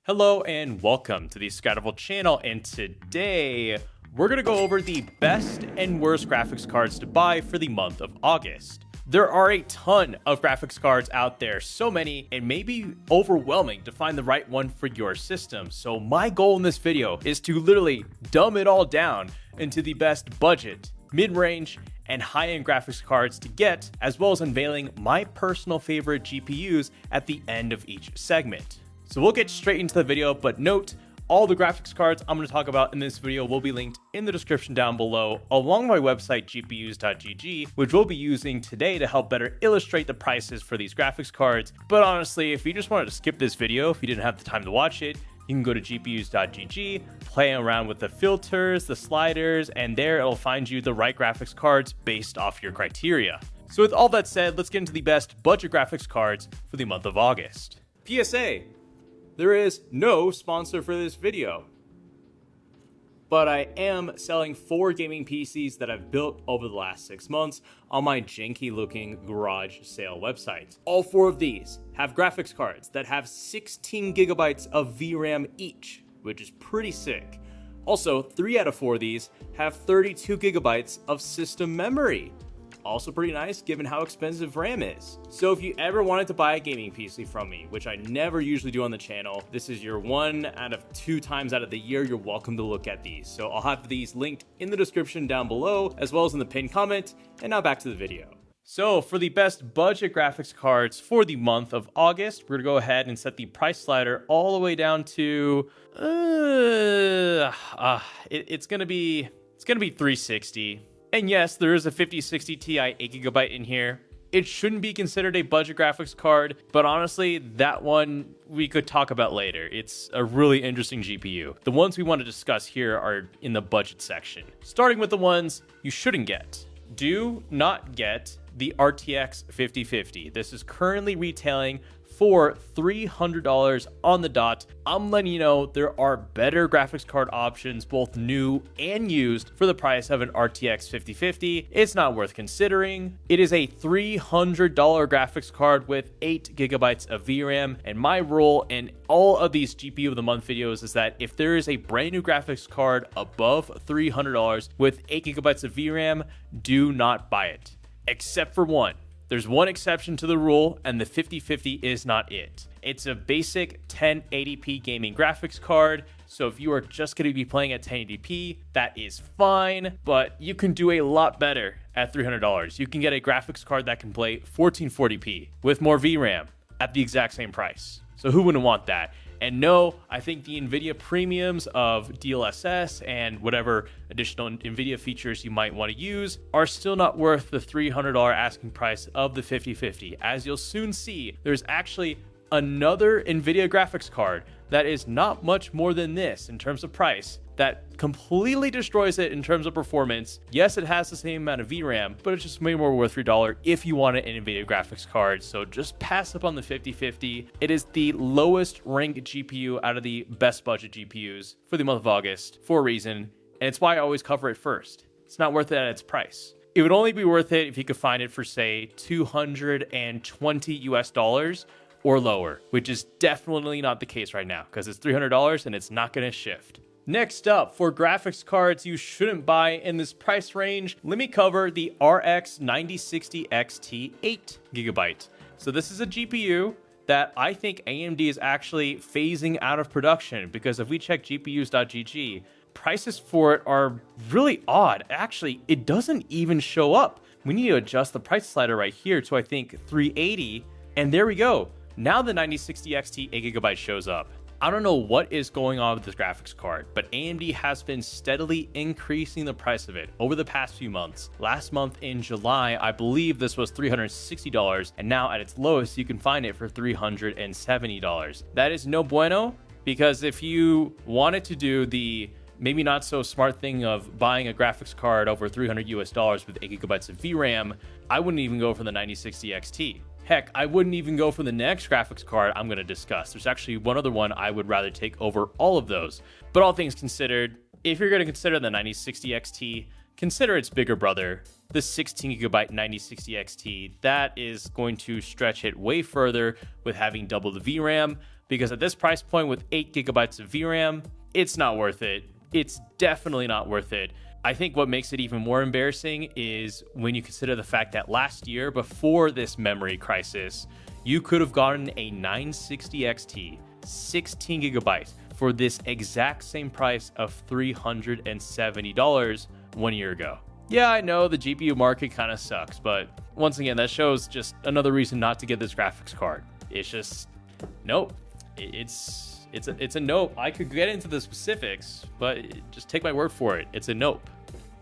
Hello and welcome to the Scatterable channel, and today we're going to go over the best and worst graphics cards to buy for the month of August. There are a ton of graphics cards out there, so many, it may be overwhelming to find the right one for your system. So my goal in this video is to literally dumb it all down into the best budget, mid-range, and high-end graphics cards to get, as well as unveiling my personal favorite GPUs at the end of each segment. So we'll get straight into the video, but note, all the graphics cards I'm going to talk about in this video will be linked in the description down below, along my website gpus.gg, which we'll be using today to help better illustrate the prices for these graphics cards. But honestly, if you just wanted to skip this video, if you didn't have the time to watch it, you can go to gpus.gg, play around with the filters, the sliders, and there it'll find you the right graphics cards based off your criteria. So with all that said, let's get into the best budget graphics cards for the month of August. PSA. There is no sponsor for this video, but I am selling 4 gaming PCs that I've built over the last 6 months on my janky looking garage sale website. All 4 of these have graphics cards that have 16 gigabytes of VRAM each, which is pretty sick. Also, 3 out of 4 of these have 32 gigabytes of system memory. Also pretty nice given how expensive RAM is. So if you ever wanted to buy a gaming PC from me, which I never usually do on the channel, this is your 1 out of 2 times out of the year, you're welcome to look at these. So I'll have these linked in the description down below, as well as in the pinned comment. And now back to the video. So for the best budget graphics cards for the month of August, we're gonna go ahead and set the price slider all the way down to, it's gonna be $360. And yes, there is a 5060 Ti 8GB in here. It shouldn't be considered a budget graphics card, but honestly, that one we could talk about later. It's a really interesting GPU. The ones we want to discuss here are in the budget section. Starting with the ones you shouldn't get. Do not get the RTX 5050. This is currently retailing for $300 on the dot. I'm letting you know there are better graphics card options, both new and used, for the price of an RTX 5050. It's not worth considering. It is a $300 graphics card with 8 gigabytes of VRAM, and my rule in all of these GPU of the month videos is that if there is a brand new graphics card above $300 with 8 gigabytes of VRAM, do not buy it, except for one. There's one exception to the rule, and the 5050 is not it. It's a basic 1080p gaming graphics card, so if you are just going to be playing at 1080p, that is fine, but you can do a lot better at $300. You can get a graphics card that can play 1440p with more VRAM at the exact same price. So who wouldn't want that? And no, I think the Nvidia premiums of DLSS and whatever additional Nvidia features you might want to use are still not worth the $300 asking price of the 5050. As you'll soon see, there's actually another Nvidia graphics card that is not much more than this in terms of price, that completely destroys it in terms of performance. Yes, it has the same amount of VRAM, but it's just way more worth your dollar if you want an Nvidia graphics card. So just pass up on the 5050. It is the lowest ranked GPU out of the best budget GPUs for the month of August for a reason, and it's why I always cover it first. It's not worth it at its price. It would only be worth it if you could find it for, say, $220 US or lower, which is definitely not the case right now because it's $300 and it's not going to shift. Next up, for graphics cards you shouldn't buy in this price range, let me cover the RX 9060 XT 8GB. So this is a GPU that I think AMD is actually phasing out of production, because if we check gpus.gg, prices for it are really odd. Actually, it doesn't even show up. We need to adjust the price slider right here to, I think, $380, and there we go. Now the 9060 XT 8GB shows up. I don't know what is going on with this graphics card, but AMD has been steadily increasing the price of it over the past few months. Last month in July, I believe this was $360, and now at its lowest, you can find it for $370. That is no bueno, because if you wanted to do the maybe not so smart thing of buying a graphics card over $300 US with 8 gigabytes of VRAM, I wouldn't even go for the 9060 XT. Heck, I wouldn't even go for the next graphics card I'm going to discuss. There's actually one other one I would rather take over all of those. But all things considered, if you're going to consider the 9060 XT, consider its bigger brother, the 16GB 9060 XT. That is going to stretch it way further with having double the VRAM. because at this price point with 8 gigabytes of VRAM, it's not worth it. It's definitely not worth it. I think what makes it even more embarrassing is when you consider the fact that last year, before this memory crisis, you could have gotten a 960 XT, 16 gigabytes for this exact same price of $370 1 year ago. Yeah, I know the GPU market kind of sucks, but once again, that shows just another reason not to get this graphics card. It's just, nope. It's a nope. I could get into the specifics, but just take my word for it. It's a nope.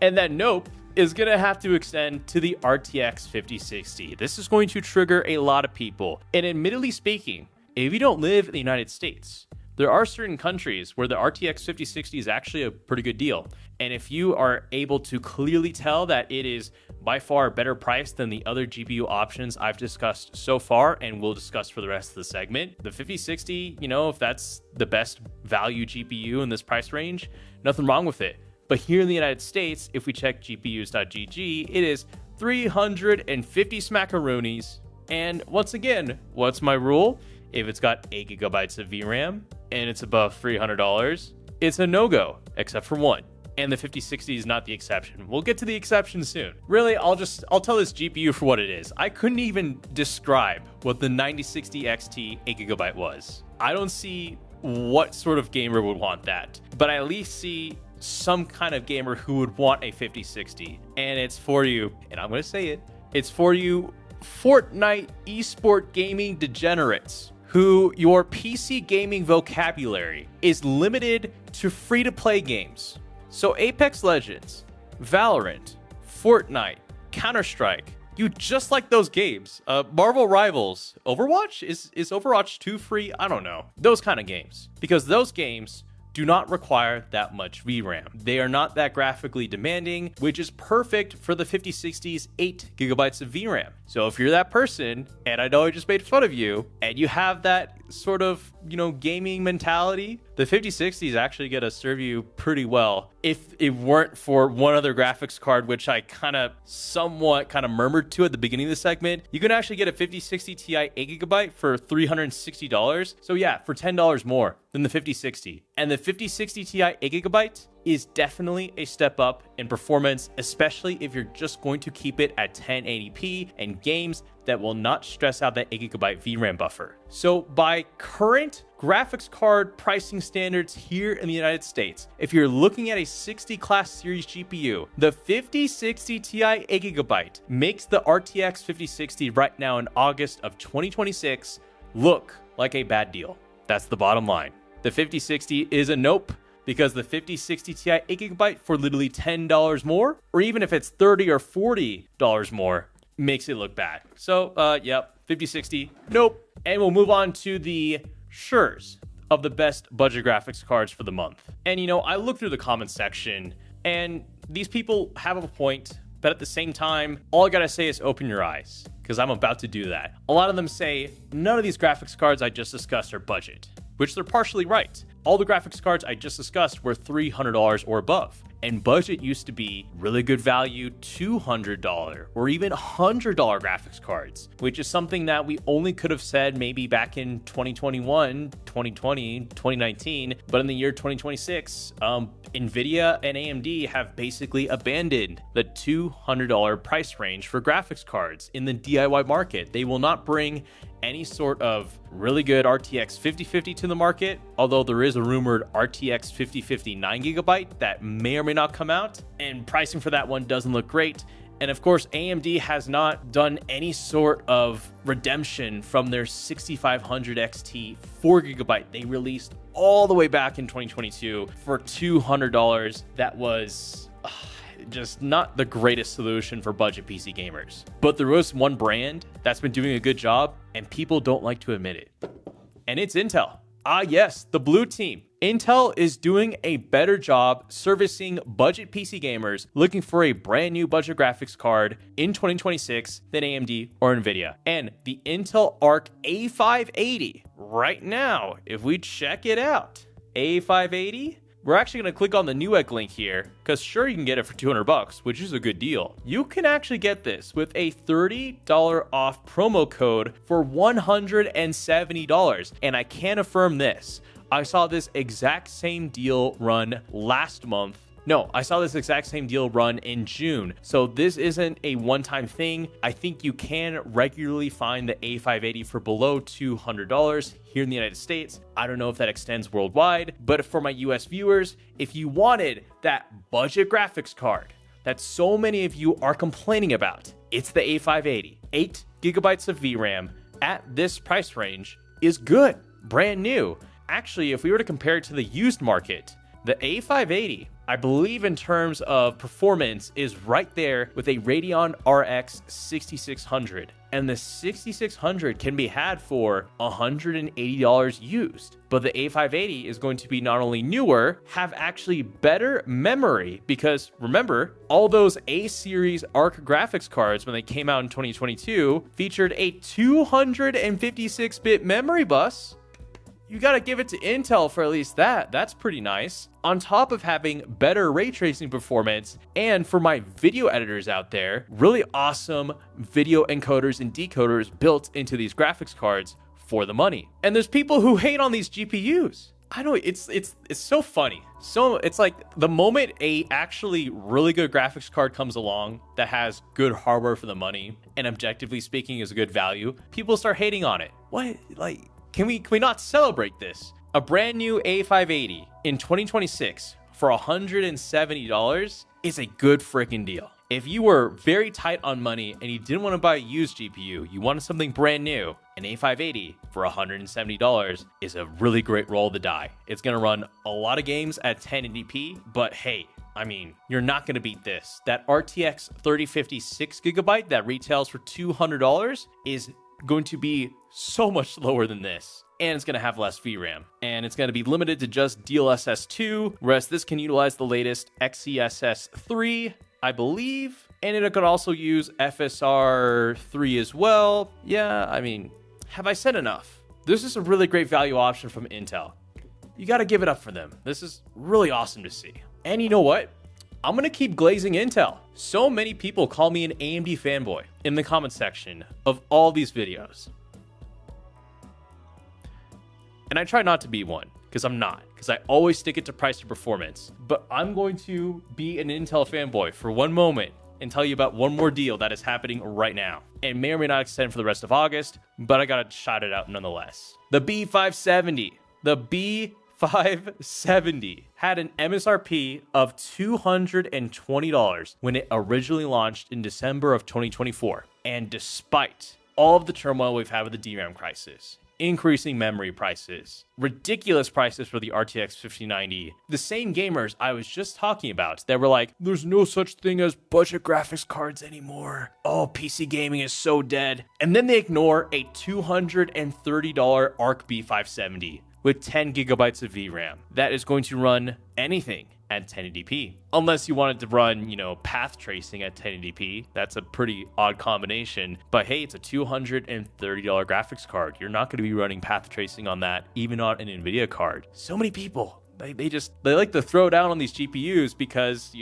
And that nope is going to have to extend to the RTX 5060. This is going to trigger a lot of people. And admittedly speaking, if you don't live in the United States, there are certain countries where the RTX 5060 is actually a pretty good deal. And if you are able to clearly tell that it is by far a better price than the other GPU options I've discussed so far and will discuss for the rest of the segment, the 5060, if that's the best value GPU in this price range, nothing wrong with it. But here in the United States, if we check GPUs.gg, it is 350 smackaroonies. And once again, what's my rule? If it's got 8 gigabytes of VRAM and it's above $300, it's a no-go, except for one. And the 5060 is not the exception. We'll get to the exception soon. Really, I'll tell this GPU for what it is. I couldn't even describe what the 9060 XT 8GB was. I don't see what sort of gamer would want that, but I at least see some kind of gamer who would want a 5060. And it's for you, and I'm gonna say it, it's for you Fortnite esport gaming degenerates who your PC gaming vocabulary is limited to free-to-play games. So Apex Legends, Valorant, Fortnite, Counter-Strike, you just like those games. Marvel Rivals, Overwatch? Is Overwatch 2 free? I don't know. Those kind of games. Because those games do not require that much VRAM. They are not that graphically demanding, which is perfect for the 5060's 8 gigabytes of VRAM. So if you're that person, and I know I just made fun of you, and you have that sort of, gaming mentality, the 5060 is actually going to serve you pretty well. If it weren't for one other graphics card, which I somewhat murmured to at the beginning of the segment, you can actually get a 5060 Ti 8GB for $360. So yeah, for $10 more than the 5060. And the 5060 Ti 8GB is definitely a step up in performance, especially if you're just going to keep it at 1080p and games that will not stress out that 8GB VRAM buffer. So by current graphics card pricing standards here in the United States, if you're looking at a 60 class series GPU, the 5060 Ti 8GB makes the RTX 5060 right now in August of 2026 look like a bad deal. That's the bottom line. The 5060 is a nope, because the 5060 Ti 8GB for literally $10 more, or even if it's $30 or $40 more, makes it look bad. So, yep, 5060, nope. And we'll move on to the Shures of the best budget graphics cards for the month. And I looked through the comments section, and these people have a point, but at the same time, all I gotta say is open your eyes, because I'm about to do that. A lot of them say, none of these graphics cards I just discussed are budget, which they're partially right. All the graphics cards I just discussed were $300 or above. And budget used to be really good value $200 or even $100 graphics cards, which is something that we only could have said maybe back in 2021, 2020, 2019. But in the year 2026, Nvidia and AMD have basically abandoned the $200 price range for graphics cards in the DIY market. They will not bring any sort of really good RTX 5050 to the market, although there is a rumored RTX 5050 9GB that may or may not come out, and pricing for that one doesn't look great. And of course, AMD has not done any sort of redemption from their 6500 XT 4GB they released all the way back in 2022 for $200. That was just not the greatest solution for budget PC gamers. But there was one brand that's been doing a good job, and people don't like to admit it. And it's Intel. Ah, yes, the blue team. Intel is doing a better job servicing budget PC gamers looking for a brand new budget graphics card in 2026 than AMD or Nvidia. And the Intel Arc A580 right now, if we check it out, A580 we're actually going to click on the Newegg link here, because sure, you can get it for $200, which is a good deal. You can actually get this with a $30 off promo code for $170. And I can affirm this. I saw this exact same deal run last month. No, I saw this exact same deal run in June. So this isn't a one-time thing. I think you can regularly find the A580 for below $200 here in the United States. I don't know if that extends worldwide, but for my US viewers, if you wanted that budget graphics card that so many of you are complaining about, it's the A580. 8 gigabytes of VRAM at this price range is good, brand new. Actually, if we were to compare it to the used market, the A580, I believe in terms of performance, is right there with a Radeon RX 6600. And the 6600 can be had for $180 used. But the A580 is going to be not only newer, have actually better memory, because remember, all those A-series ARC graphics cards when they came out in 2022 featured a 256-bit memory bus. You gotta give it to Intel for at least that. That's pretty nice. On top of having better ray tracing performance, and for my video editors out there, really awesome video encoders and decoders built into these graphics cards for the money. And there's people who hate on these GPUs. I know, it's so funny. So it's like the moment a actually really good graphics card comes along that has good hardware for the money, and objectively speaking is a good value, people start hating on it. What? Like, Can we not celebrate this? A brand new A580 in 2026 for $170 is a good freaking deal. If you were very tight on money and you didn't want to buy a used GPU, you wanted something brand new, an A580 for $170 is a really great roll of the die. It's going to run a lot of games at 1080p, but hey, I mean, you're not going to beat this. That RTX 3050 6GB that retails for $200 is going to be so much lower than this, and it's going to have less VRAM, and it's going to be limited to just DLSS 2, whereas this can utilize the latest XeSS 3, I believe, and it could also use FSR 3 as well. Yeah, I mean, have I said enough? This is a really great value option from Intel. You got to give it up for them. This is really awesome to see. And you know what? I'm going to keep glazing Intel. So many people call me an AMD fanboy in the comment section of all these videos. And I try not to be one, because I'm not, because I always stick it to price to performance. But I'm going to be an Intel fanboy for one moment and tell you about one more deal that is happening right now. It may or may not extend for the rest of August, but I gotta shout it out nonetheless. The B570. The B570 had an MSRP of $220 when it originally launched in December of 2024. And despite all of the turmoil we've had with the DRAM crisis, increasing memory prices, ridiculous prices for the RTX 5090, the same gamers I was just talking about that were like, there's no such thing as budget graphics cards anymore. Oh, PC gaming is so dead. And then they ignore a $230 ARC B570 with 10 gigabytes of VRAM that is going to run anything at 1080p. Unless you wanted to run, path tracing at 1080p. That's a pretty odd combination. But hey, it's a $230 graphics card. You're not going to be running path tracing on that, even on an Nvidia card. So many people, they like to throw down on these GPUs because,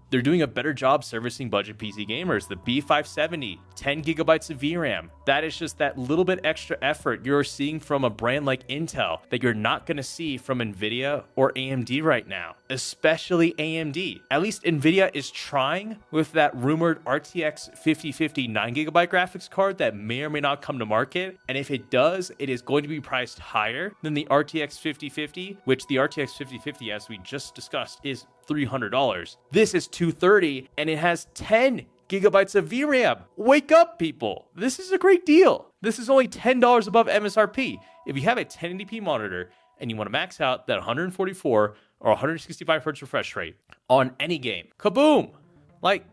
they're doing a better job servicing budget PC gamers. The B570, 10 gigabytes of VRAM. That is just that little bit extra effort you're seeing from a brand like Intel that you're not going to see from Nvidia or AMD right now, especially AMD. At least Nvidia is trying with that rumored RTX 5050 9GB graphics card that may or may not come to market. And if it does, it is going to be priced higher than the RTX 5050, which the RTX 5050, as we just discussed, is $300. This is $230, and it has 10 gigabytes of VRAM. Wake up, people. This is a great deal. This is only $10 above MSRP. If you have a 1080p monitor and you want to max out that 144 or 165 hertz refresh rate on any game, kaboom. Like,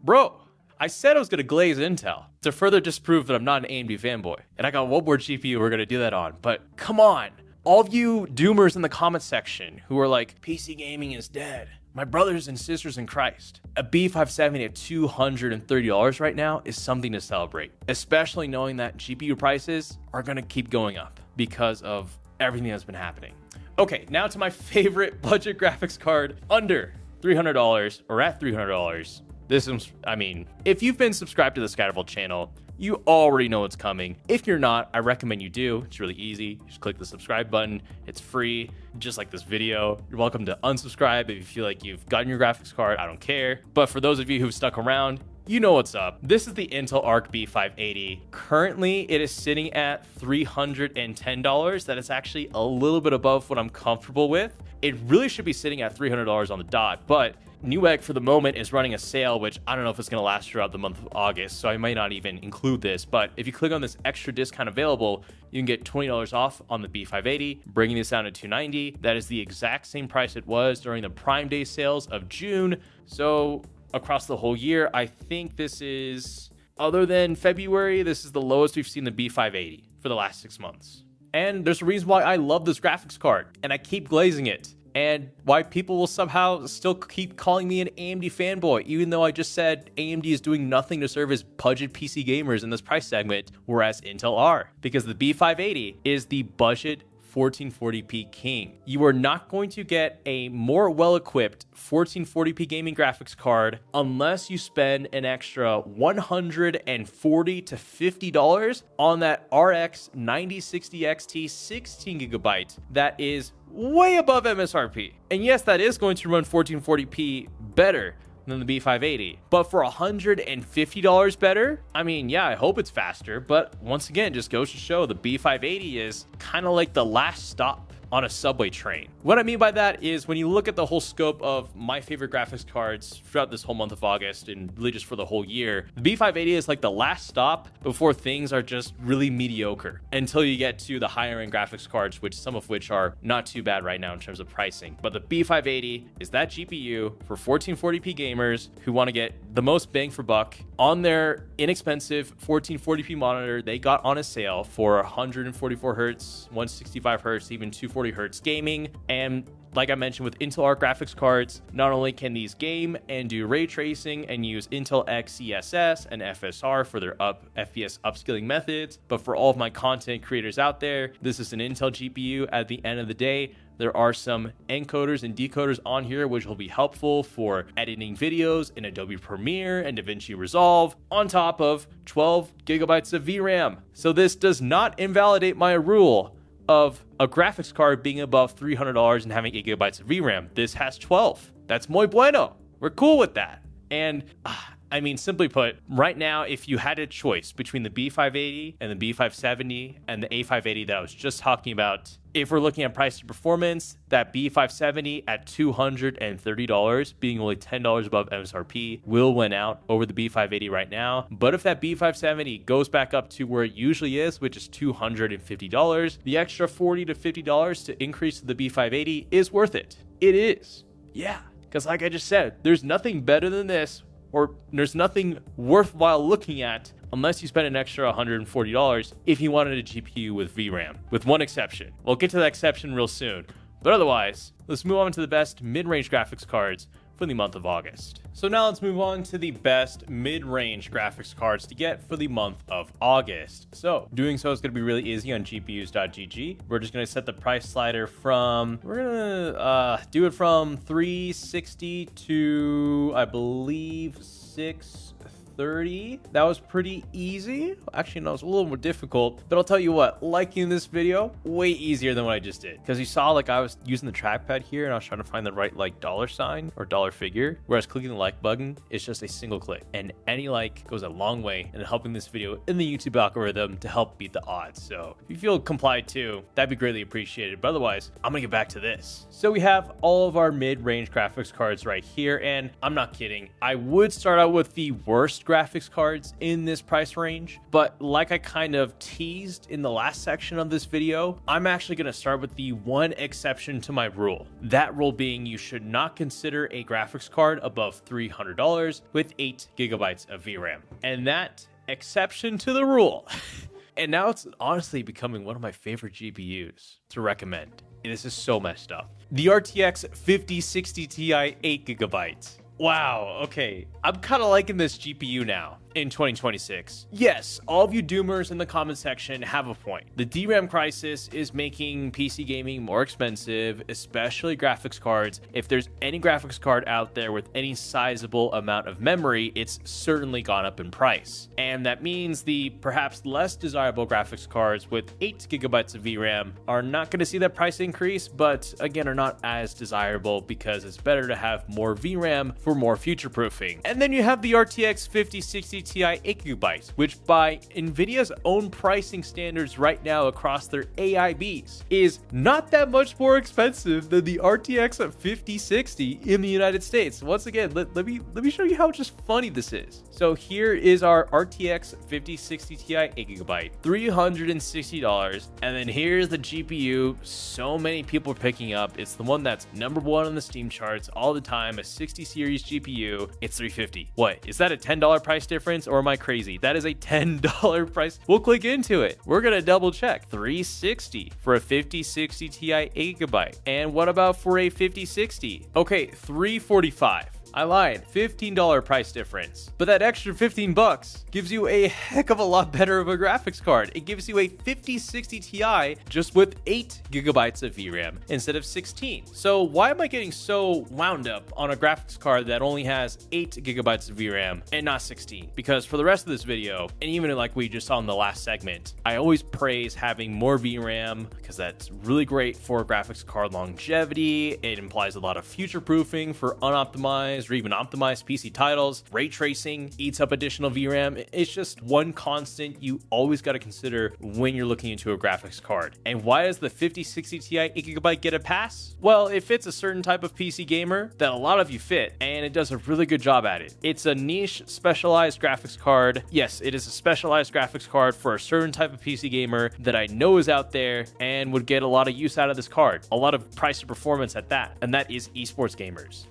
bro, I said I was going to glaze Intel to further disprove that I'm not an AMD fanboy. And I got one more GPU we're going to do that on. But come on. All of you doomers in the comment section who are like, PC gaming is dead. My brothers and sisters in Christ. A B570 at $230 right now is something to celebrate, especially knowing that GPU prices are going to keep going up because of everything that's been happening. Okay, now to my favorite budget graphics card under $300 or at $300. This is, I mean, if you've been subscribed to the Scattervault channel, you already know what's coming. If you're not, I recommend you do. It's really easy. Just click the subscribe button. It's free, just like this video. You're welcome to unsubscribe if you feel like you've gotten your graphics card. I don't care. But for those of you who've stuck around, you know what's up. This is the Intel Arc B580. Currently, it is sitting at $310. That is actually a little bit above what I'm comfortable with. It really should be sitting at $300 on the dot, but Newegg for the moment is running a sale, which I don't know if it's going to last throughout the month of August, so I might not even include this. But if you click on this extra discount available, you can get $20 off on the B580, bringing this down to $290. That is the exact same price it was during the Prime Day sales of June. So across the whole year, I think this is, other than February, this is the lowest we've seen the B580 for the last 6 months. And there's a reason why I love this graphics card, and I keep glazing it, and why people will somehow still keep calling me an AMD fanboy, even though I just said AMD is doing nothing to serve as budget PC gamers in this price segment, whereas Intel are. Because the B580 is the budget 1440p king. You are not going to get a more well-equipped 1440p gaming graphics card unless you spend an extra $140 to $50 on that RX 9060 XT 16GB that is way above MSRP. And yes, that is going to run 1440p better than the B580, but for $150 better, I mean, yeah, I hope it's faster, but once again, just goes to show the B580 is kind of like the last stop on a subway train. What I mean by that is when you look at the whole scope of my favorite graphics cards throughout this whole month of August and really just for the whole year, the B580 is like the last stop before things are just really mediocre until you get to the higher end graphics cards, which some of which are not too bad right now in terms of pricing. But the B580 is that GPU for 1440p gamers who want to get the most bang for buck on their inexpensive 1440p monitor they got on a sale for 144 hertz, 165 hertz, even 240 hertz gaming. And like I mentioned with Intel Arc graphics cards, not only can these game and do ray tracing and use Intel X CSS and FSR for their FPS upscaling methods, but for all of my content creators out there, this is an Intel GPU. At the end of the day, there are some encoders and decoders on here which will be helpful for editing videos in Adobe Premiere and DaVinci Resolve, on top of 12 gigabytes of VRAM. So this does not invalidate my rule of a graphics card being above $300 and having 8 gigabytes of VRAM. This has 12. That's muy bueno. We're cool with that. And I mean, simply put, right now, if you had a choice between the B580 and the B570 and the A580 that I was just talking about, if we're looking at price to performance, that B570 at $230, being only $10 above MSRP, will win out over the B580 right now. But if that B570 goes back up to where it usually is, which is $250, the extra $40 to $50 to increase to the B580 is worth it. It is. Yeah. Because like I just said, there's nothing better than this, or there's nothing worthwhile looking at unless you spend an extra $140 if you wanted a GPU with VRAM, with one exception. We'll get to that exception real soon. But otherwise, let's move on to the best mid-range graphics cards for the month of August. So now let's move on to the best mid-range graphics cards to get for the month of August. So doing so is going to be really easy on gpus.gg. We're just going to set the price slider from, we're going to do it from 360 to, I believe, 630. That was pretty easy. Actually, no, it was a little more difficult, but I'll tell you what, liking this video, way easier than what I just did. Because you saw like I was using the trackpad here and I was trying to find the right like dollar sign or dollar figure, whereas clicking the like button is just a single click. And any like goes a long way in helping this video in the YouTube algorithm to help beat the odds. So if you feel complied too, that'd be greatly appreciated. But otherwise, I'm gonna get back to this. So we have all of our mid-range graphics cards right here, and I'm not kidding. I would start out with the worst graphics cards in this price range, but like I kind of teased in the last section of this video, I'm actually going to start with the one exception to my rule. That rule being you should not consider a graphics card above $300 with 8 gigabytes of VRAM. And that exception to the rule, and now it's honestly becoming one of my favorite GPUs to recommend. This is so messed up. The RTX 5060 Ti 8 gigabytes. Wow, okay. I'm kind of liking this GPU now. in 2026. Yes, all of you doomers in the comment section have a point. The DRAM crisis is making PC gaming more expensive, especially graphics cards. If there's any graphics card out there with any sizable amount of memory, it's certainly gone up in price. And that means the perhaps less desirable graphics cards with 8 gigabytes of VRAM are not going to see that price increase, but again are not as desirable because it's better to have more VRAM for more future proofing. And then you have the RTX 5060 Ti 8GB, which by Nvidia's own pricing standards right now across their AIBs is not that much more expensive than the RTX 5060 in the United States. Once again, let me show you how just funny this is. So here is our RTX 5060 Ti 8GB, $360, and then here's the GPU so many people are picking up. It's the one that's #1 on the Steam charts all the time, a 60 series GPU. It's $350. What, is that a $10 price difference, or am I crazy? That is a $10 price. We'll click into it. We're gonna double check. $360 for a 5060 Ti 8GB. And what about for a 5060? Okay, $345. I lied, $15 price difference. But that extra 15 bucks gives you a heck of a lot better of a graphics card. It gives you a 5060 Ti just with 8 gigabytes of VRAM instead of 16. So why am I getting so wound up on a graphics card that only has 8 gigabytes of VRAM and not 16? Because for the rest of this video, and even like we just saw in the last segment, I always praise having more VRAM because that's really great for graphics card longevity. It implies a lot of future proofing for unoptimized or even optimized PC titles. Ray tracing eats up additional VRAM. It's just one constant you always got to consider when you're looking into a graphics card. And why does the 5060 Ti 8GB get a pass? Well, it fits a certain type of PC gamer that a lot of you fit, and it does a really good job at it. It's a niche specialized graphics card. Yes, it is a specialized graphics card for a certain type of PC gamer that I know is out there and would get a lot of use out of this card. A lot of price to performance at that, and that is esports gamers.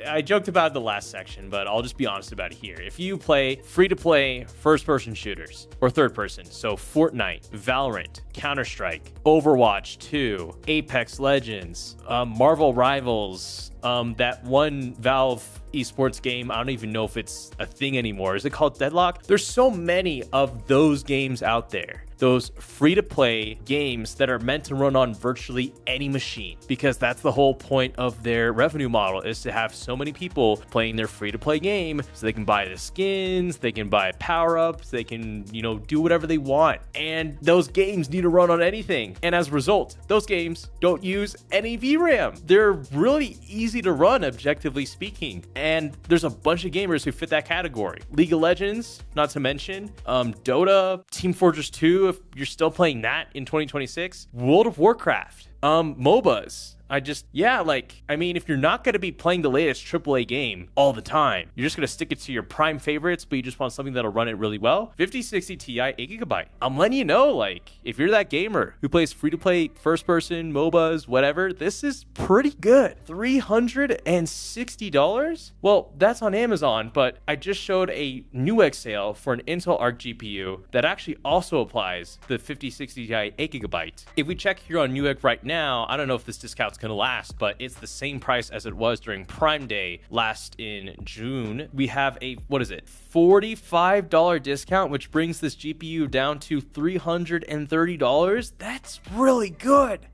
I joked about it in the last section, but I'll just be honest about it here. If you play free-to-play first-person shooters or third-person, so Fortnite, Valorant, Counter-Strike, Overwatch 2, Apex Legends, Marvel Rivals, that one Valve esports game, I don't even know if it's a thing anymore. Is it called Deadlock? There's so many of those games out there. Those free-to-play games that are meant to run on virtually any machine, because that's the whole point of their revenue model, is to have so many people playing their free-to-play game so they can buy the skins, they can buy power-ups, they can, do whatever they want. And those games need to run on anything. And as a result, those games don't use any VRAM. They're really easy to run, objectively speaking. And there's a bunch of gamers who fit that category. League of Legends, not to mention, Dota, Team Fortress 2, if you're still playing that in 2026, World of Warcraft, MOBAs. If you're not going to be playing the latest AAA game all the time, you're just going to stick it to your prime favorites, but you just want something that'll run it really well, 5060 Ti 8GB. I'm letting you know, if you're that gamer who plays free-to-play first-person, MOBAs, whatever, this is pretty good. $360? Well, that's on Amazon, but I just showed a Newegg sale for an Intel Arc GPU that actually also applies the 5060 Ti 8GB. If we check here on Newegg right now, I don't know if this discount's gonna last, but it's the same price as it was during Prime Day last in June. We have a $45 discount, which brings this GPU down to $330. That's really good.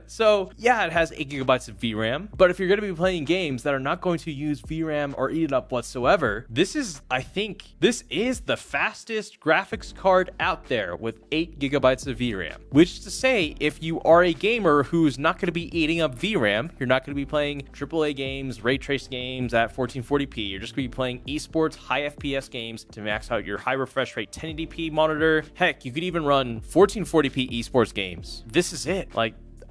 So yeah, it has 8 gigabytes of VRAM, but if you're going to be playing games that are not going to use VRAM or eat it up whatsoever, I think this is the fastest graphics card out there with 8 gigabytes of VRAM. Which is to say, if you are a gamer who's not going to be eating up VRAM, you're not going to be playing AAA games, ray trace games at 1440p, you're just going to be playing esports, high FPS games to max out your high refresh rate 1080p monitor. Heck, you could even run 1440p esports games. This is it.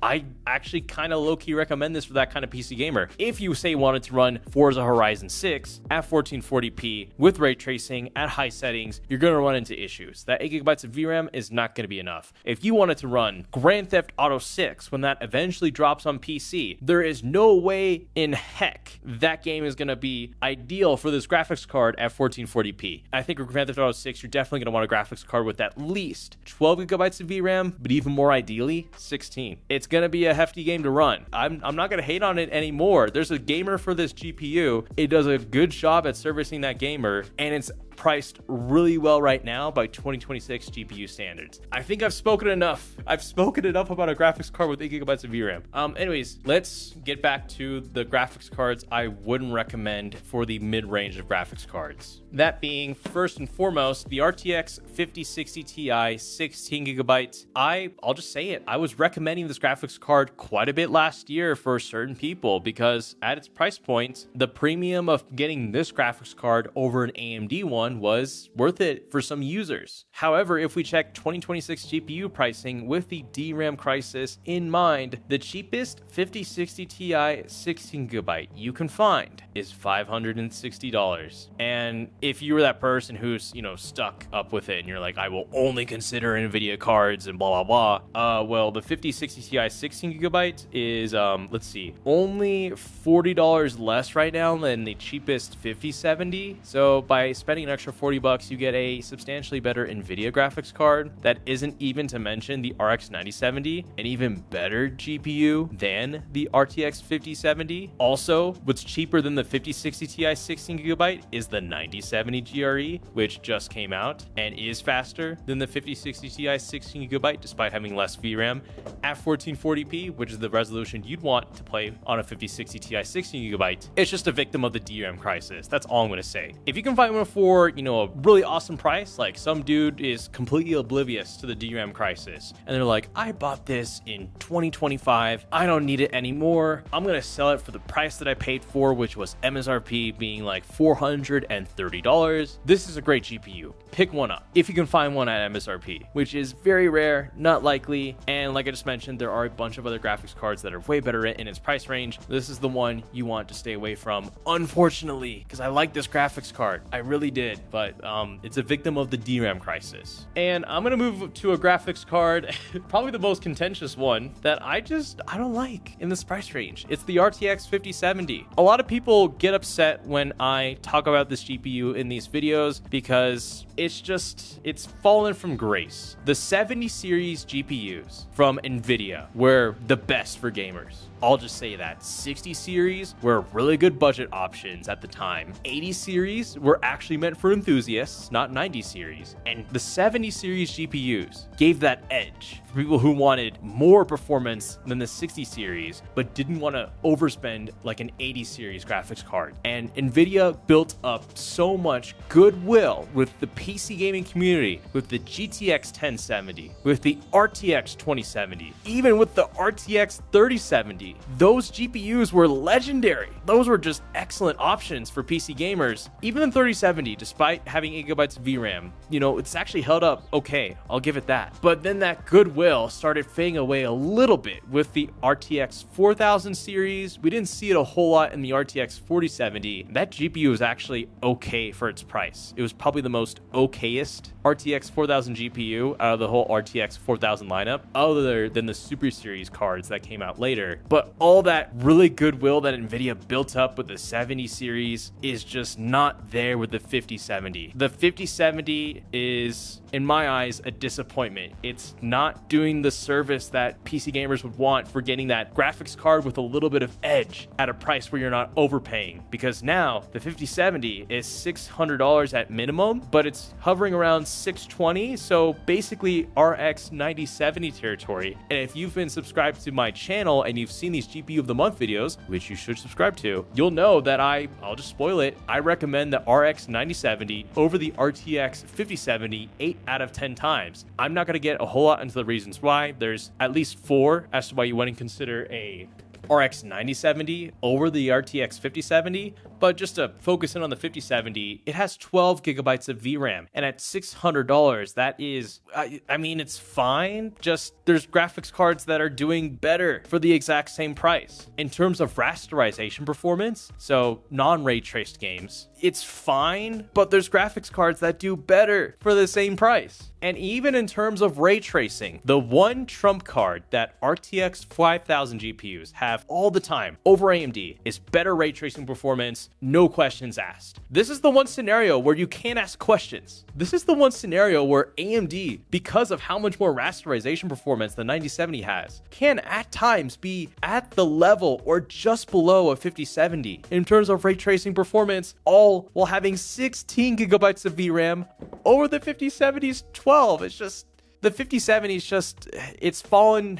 I actually kind of low-key recommend this for that kind of PC gamer. If you say wanted to run Forza Horizon 6 at 1440p with ray tracing at high settings, you're going to run into issues. That 8 gigabytes of VRAM is not going to be enough. If you wanted to run Grand Theft Auto 6 when that eventually drops on PC, there is no way in heck that game is going to be ideal for this graphics card at 1440p. I think with Grand Theft Auto 6, you're definitely going to want a graphics card with at least 12 gigabytes of VRAM, but even more ideally, 16. It's it's going to be a hefty game to run. I'm not going to hate on it anymore. There's a gamer for this GPU. It does a good job at servicing that gamer, and it's priced really well right now by 2026 GPU standards. I think I've spoken enough. I've spoken enough about a graphics card with 8 gigabytes of VRAM. Anyways, let's get back to the graphics cards I wouldn't recommend for the mid-range of graphics cards. That being, first and foremost, the RTX 5060 Ti 16 gigabytes. I'll just say it. I was recommending this graphics card quite a bit last year for certain people because at its price point, the premium of getting this graphics card over an AMD one was worth it for some users. However, if we check 2026 GPU pricing with the DRAM crisis in mind, the cheapest 5060 Ti 16 gigabyte you can find is $560. And if you were that person who's, stuck up with it and you're like, I will only consider Nvidia cards and blah, blah, blah. Well, the 5060 Ti 16 gigabyte is, only $40 less right now than the cheapest 5070. So by spending an extra $40, you get a substantially better Nvidia graphics card that isn't even to mention the RX 9070, an even better GPU than the RTX 5070. Also, what's cheaper than the 5060 Ti 16 gigabyte is the 9070 GRE, which just came out and is faster than the 5060 Ti 16 gigabyte despite having less VRAM at 1440p, which is the resolution you'd want to play on a 5060 Ti 16 gigabyte. It's just a victim of the DRAM crisis. That's all I'm going to say. If you can find one for, a really awesome price, like some dude is completely oblivious to the DRAM crisis and they're like, I bought this in 2025. I don't need it anymore. I'm going to sell it for the price that I paid for, which was MSRP being like $430. This is a great GPU. Pick one up if you can find one at MSRP, which is very rare, not likely. And like I just mentioned, there are a bunch of other graphics cards that are way better in its price range. This is the one you want to stay away from, unfortunately, because I like this graphics card. I really did, but it's a victim of the DRAM crisis. And I'm gonna move to a graphics card, probably the most contentious one that I don't like in this price range. It's the RTX 5070. A lot of people get upset when I talk about this GPU in these videos because it's fallen from grace. The 70 series GPUs from Nvidia were the best for gamers. I'll just say that. 60 series were really good budget options at the time. 80 series were actually meant for enthusiasts, not 90 series. And the 70 series GPUs gave that edge for people who wanted more performance than the 60 series, but didn't want to overspend like an 80 series graphics card. And Nvidia built up so much goodwill with the PC gaming community, with the GTX 1070, with the RTX 2070, even with the RTX 3070. Those GPUs were legendary. Those were just excellent options for PC gamers. Even the 3070, despite having 8 gigabytes of VRAM, it's actually held up okay. I'll give it that. But then that goodwill started fading away a little bit with the RTX 4000 series. We didn't see it a whole lot in the RTX 4070. That GPU was actually okay for its price. It was probably the most okayest RTX 4000 GPU out of the whole RTX 4000 lineup, other than the Super Series cards that came out later. But all that really goodwill that Nvidia built up with the 70 series is just not there with the 5070. The 5070 is, in my eyes, a disappointment. It's not doing the service that PC gamers would want for getting that graphics card with a little bit of edge at a price where you're not overpaying. Because now the 5070 is $600 at minimum, but it's hovering around $620. So basically RX 9070 territory. And if you've been subscribed to my channel and you've seen these GPU of the month videos, which you should subscribe to, you'll know that I'll just spoil it. I recommend the RX 9070 over the RTX 5070 8 out of 10 times. I'm not going to get a whole lot into the reasons why. There's at least 4 as to why you wouldn't consider a RX 9070 over the RTX 5070, but just to focus in on the 5070, it has 12 gigabytes of VRAM, and at $600, that is, it's fine, just there's graphics cards that are doing better for the exact same price. In terms of rasterization performance, so non-ray traced games, it's fine, but there's graphics cards that do better for the same price. And even in terms of ray tracing, the one trump card that RTX 5000 GPUs have all the time over AMD is better ray tracing performance, no questions asked. This is the one scenario where you can't ask questions. This is the one scenario where AMD, because of how much more rasterization performance the 9070 has, can at times be at the level or just below a 5070 in terms of ray tracing performance, all while having 16 gigabytes of VRAM over the 5070's 12. It's just, the 5070's just, it's fallen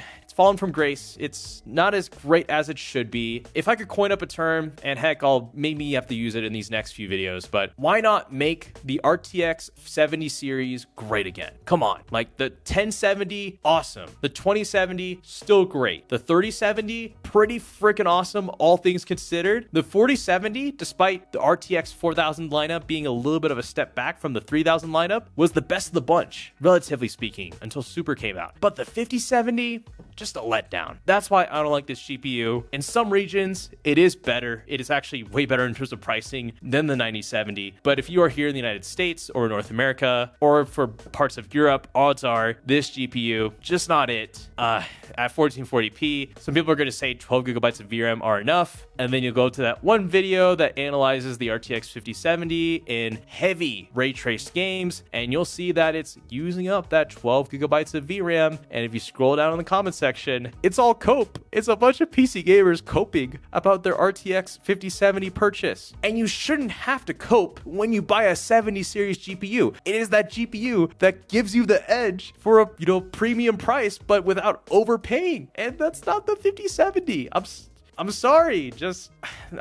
from grace. It's not as great as it should be. If I could coin up a term, and heck, I'll maybe have to use it in these next few videos, but why not make the RTX 70 series great again? Come on, like the 1070, awesome. The 2070, still great. The 3070, pretty freaking awesome, all things considered. The 4070, despite the RTX 4000 lineup being a little bit of a step back from the 3000 lineup, was the best of the bunch, relatively speaking, until Super came out. But the 5070, just a letdown. That's why I don't like this GPU. In some regions, it is better. It is actually way better in terms of pricing than the 9070. But if you are here in the United States or North America or for parts of Europe, odds are this GPU, just not it. At 1440p, some people are going to say 12 gigabytes of VRAM are enough. And then you'll go to that one video that analyzes the RTX 5070 in heavy ray traced games, and you'll see that it's using up that 12 gigabytes of VRAM. And if you scroll down in the comments section, it's all cope. It's a bunch of PC gamers coping about their RTX 5070 purchase. And you shouldn't have to cope when you buy a 70 series GPU. It is that GPU that gives you the edge for a premium price, but without overpaying. And that's not the 5070. I'm sorry, just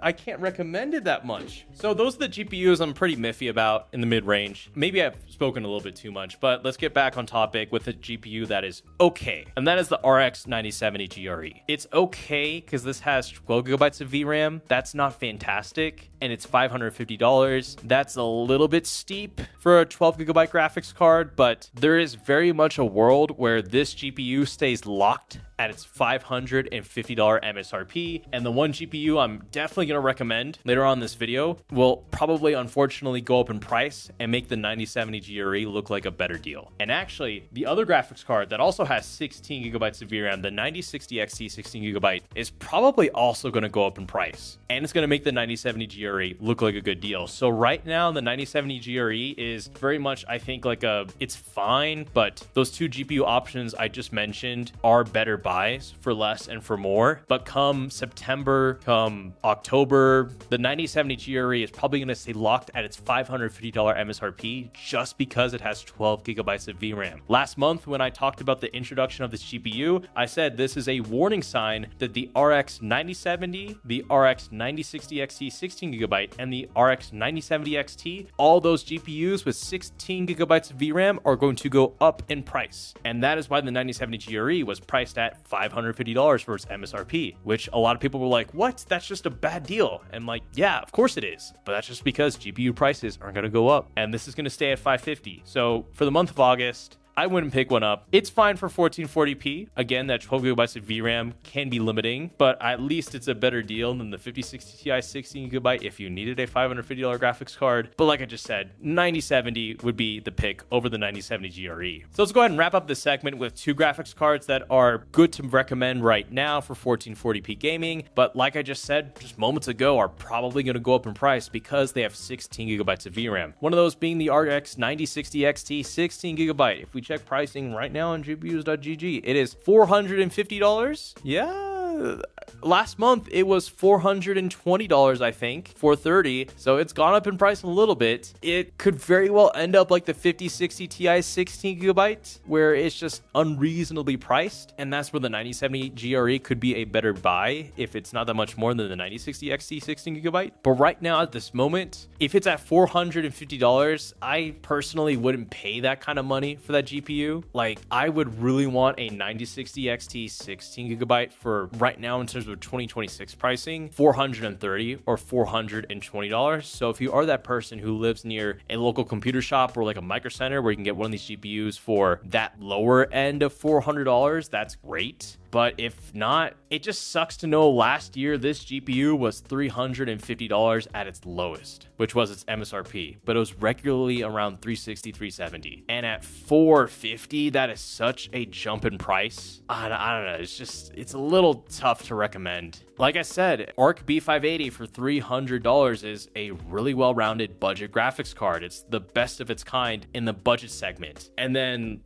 I can't recommend it that much. So those are the GPUs I'm pretty miffy about in the mid-range. Maybe I've spoken a little bit too much, but let's get back on topic with a GPU that is okay. And that is the RX 9070 GRE. It's okay because this has 12 gigabytes of VRAM. That's not fantastic. And it's $550. That's a little bit steep for a 12 gigabyte graphics card, but there is very much a world where this GPU stays locked at its $550 MSRP. And the one GPU I'm definitely going to recommend later on in this video will probably unfortunately go up in price and make the 9070 GRE look like a better deal. And actually, the other graphics card that also has 16 gigabytes of VRAM, the 9060 XT 16 gigabyte, is probably also going to go up in price. And it's going to make the 9070 GRE look like a good deal. So right now, the 9070 GRE is very much, I think, like it's fine, but those two GPU options I just mentioned are better buys for less and for more. But come September, come October, the 9070 GRE is probably going to stay locked at its $550 MSRP just because it has 12 gigabytes of VRAM. Last month, when I talked about the introduction of this GPU, I said this is a warning sign that the RX 9070, the RX 9060 XT 16 gigabyte, and the RX 9070 XT, all those GPUs with 16 gigabytes of VRAM are going to go up in price. And that is why the 9070 GRE was priced at $550 for its MSRP, which a lot of people were like, what? That's just a bad deal. And like, yeah, of course it is. But that's just because GPU prices aren't going to go up. And this is going to stay at $550. So for the month of August, I wouldn't pick one up. It's fine for 1440p. Again, that 12 gigabytes of VRAM can be limiting, but at least it's a better deal than the 5060 Ti 16 gigabyte if you needed a $550 graphics card. But like I just said, 9070 would be the pick over the 9070 GRE. So let's go ahead and wrap up this segment with two graphics cards that are good to recommend right now for 1440p gaming. But like I just said just moments ago, are probably going to go up in price because they have 16 gigabytes of VRAM. One of those being the RX 9060 XT 16 gigabyte. If we check pricing right now on GPUs.gg, it is $450. Yeah, last month it was $420, I think, $430. So it's gone up in price a little bit. It could very well end up like the 5060 Ti 16 gigabyte, where it's just unreasonably priced. And that's where the 9070 GRE could be a better buy if it's not that much more than the 9060 XT 16 gigabyte. But right now at this moment, if it's at $450, I personally wouldn't pay that kind of money for that GPU. Like, I would really want a 9060 XT 16 gigabyte for right now in terms of 2026 pricing, $430 or $420. So if you are that person who lives near a local computer shop or like a micro center where you can get one of these GPUs for that lower end of $400, that's great. But if not, it just sucks to know last year this GPU was $350 at its lowest, which was its MSRP, but it was regularly around $360, $370. And at $450, that is such a jump in price. I don't know. It's a little tough to recommend. Like I said, Arc B580 for $300 is a really well-rounded budget graphics card. It's the best of its kind in the budget segment. And then,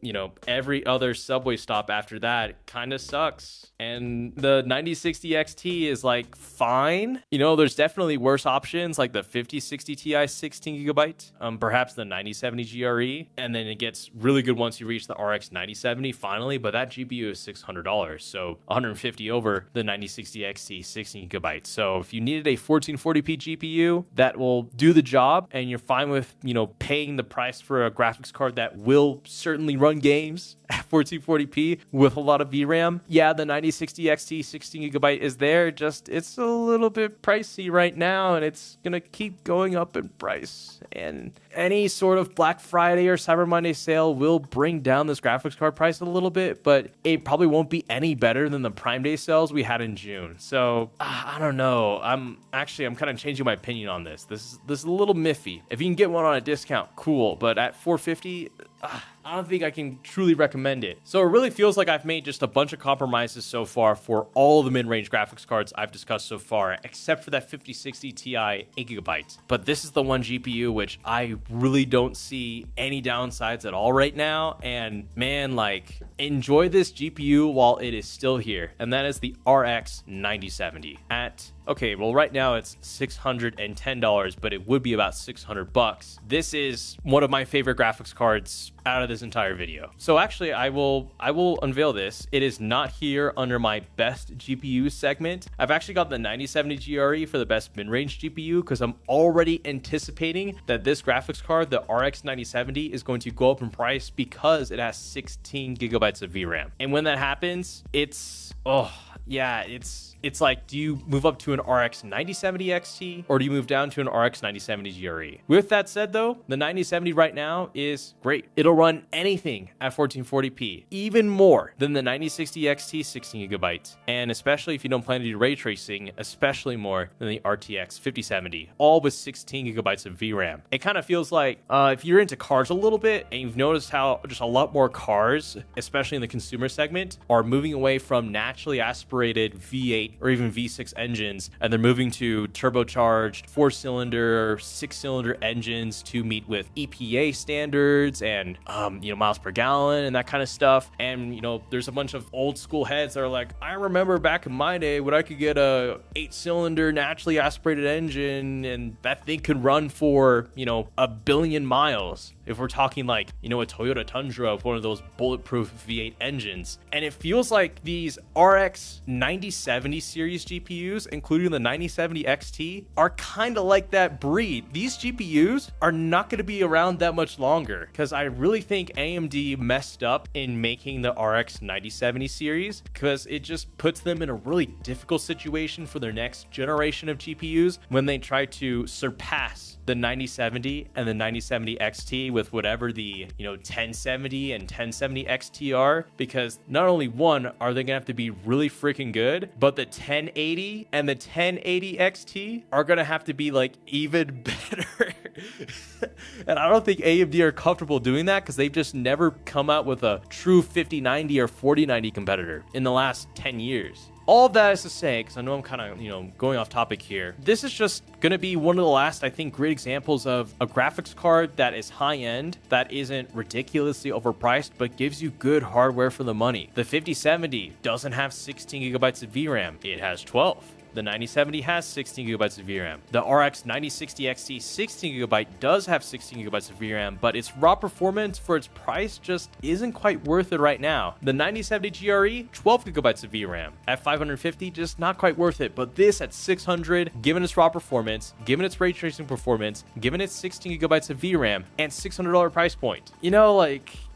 every other Subway stop after that kind of sucks. And the 9060 XT is like fine. There's definitely worse options like the 5060 Ti 16 gigabyte, perhaps the 9070 GRE. And then it gets really good once you reach the RX 9070 finally, but that GPU is $600. So $150 over the 9060 XT 16 gigabytes. So if you needed a 1440p GPU that will do the job and you're fine with, paying the price for a graphics card that will certainly run games at 1440p with a lot of VRAM, yeah, the 9060 XT 16 gigabyte is there. Just it's a little bit pricey right now, and it's gonna keep going up in price. And any sort of Black Friday or Cyber Monday sale will bring down this graphics card price a little bit, but it probably won't be any better than the Prime Day sales we had in June. So I don't know. I'm kind of changing my opinion on this. This is a little miffy. If you can get one on a discount, cool. But at $450, I don't think I can truly recommend it. So it really feels like I've made just a bunch of compromises so far for all of the mid-range graphics cards I've discussed so far, except for that 5060 Ti 8GB. But this is the one GPU which I really don't see any downsides at all right now. And man, enjoy this GPU while it is still here. And that is the RX 9070 at, okay, well right now it's $610, but it would be about $600. This is one of my favorite graphics cards out of this entire video. So actually I will unveil this. It is not here under my best GPU segment. I've actually got the 9070 GRE for the best mid-range GPU because I'm already anticipating that this graphics card, the RX 9070, is going to go up in price because it has 16 gigabytes of VRAM. And when that happens, it's like, do you move up to an RX 9070 XT or do you move down to an RX 9070 GRE? With that said though, the 9070 right now is great. It'll run anything at 1440p, even more than the 9060 XT 16 gigabytes. And especially if you don't plan to do ray tracing, especially more than the RTX 5070, all with 16 gigabytes of VRAM. It kind of feels like if you're into cars a little bit and you've noticed how just a lot more cars, especially in the consumer segment, are moving away from naturally aspirated V8 or even V6 engines, and they're moving to turbocharged 4-cylinder, 6-cylinder engines to meet with EPA standards and miles per gallon and that kind of stuff. And there's a bunch of old school heads that are like, I remember back in my day when I could get a 8-cylinder naturally aspirated engine and that thing could run for 1 billion miles. If we're talking like, a Toyota Tundra with one of those bulletproof V8 engines. And it feels like these RX 9070 series GPUs, including the 9070 XT, are kind of like that breed. These GPUs are not going to be around that much longer because I really think AMD messed up in making the RX 9070 series because it just puts them in a really difficult situation for their next generation of GPUs when they try to surpass the 9070 and the 9070 XT with whatever the 1070 and 1070 XT are, because not only one are they gonna have to be really freaking good, but the 1080 and the 1080 XT are gonna have to be even better. And I don't think AMD are comfortable doing that because they've just never come out with a true 5090 or 4090 competitor in the last 10 years. All of that is to say, because I know I'm kind of, going off topic here, this is just going to be one of the last, I think, great examples of a graphics card that is high-end, that isn't ridiculously overpriced, but gives you good hardware for the money. The 5070 doesn't have 16 gigabytes of VRAM. It has 12. The 9070 has 16 gigabytes of VRAM. The RX 9060 XT 16 gigabyte does have 16 gigabytes of VRAM, but its raw performance for its price just isn't quite worth it right now. The 9070 GRE, 12 gigabytes of VRAM. At 550, just not quite worth it. But this at 600, given its raw performance, given its ray tracing performance, given its 16 gigabytes of VRAM, and $600 price point.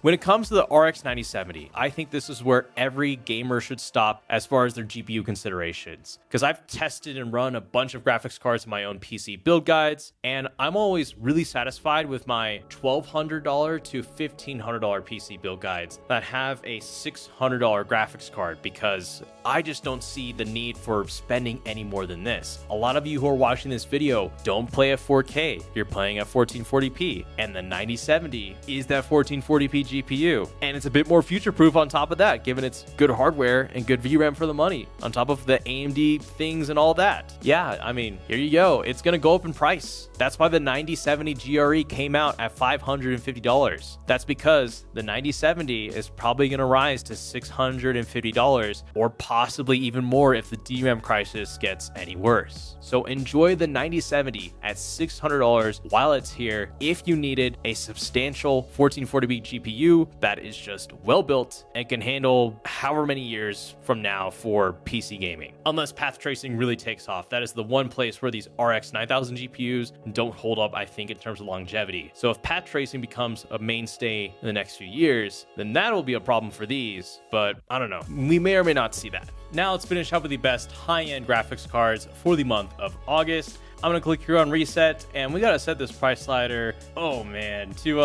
When it comes to the RX 9070, I think this is where every gamer should stop as far as their GPU considerations. Because I've tested and run a bunch of graphics cards in my own PC build guides, and I'm always really satisfied with my $1,200 to $1,500 PC build guides that have a $600 graphics card, because I just don't see the need for spending any more than this. A lot of you who are watching this video don't play at 4K, you're playing at 1440p, and the 9070 is that 1440p GPU, and it's a bit more future-proof on top of that, given it's good hardware and good VRAM for the money, on top of the AMD things and all that. Yeah, I mean, here you go. It's gonna go up in price. That's why the 9070 GRE came out at $550. That's because the 9070 is probably gonna rise to $650, or possibly even more if the DRAM crisis gets any worse. So enjoy the 9070 at $600 while it's here if you needed a substantial 1440p GPU that is just well built and can handle however many years from now for PC gaming. Unless path tracing really takes off, that is the one place where these RX 9000 GPUs don't hold up, I think, in terms of longevity. So if path tracing becomes a mainstay in the next few years, then that'll be a problem for these, but I don't know. We may or may not see that. Now let's finish up with the best high-end graphics cards for the month of August. I'm gonna click here on reset, and we gotta set this price slider, oh man, to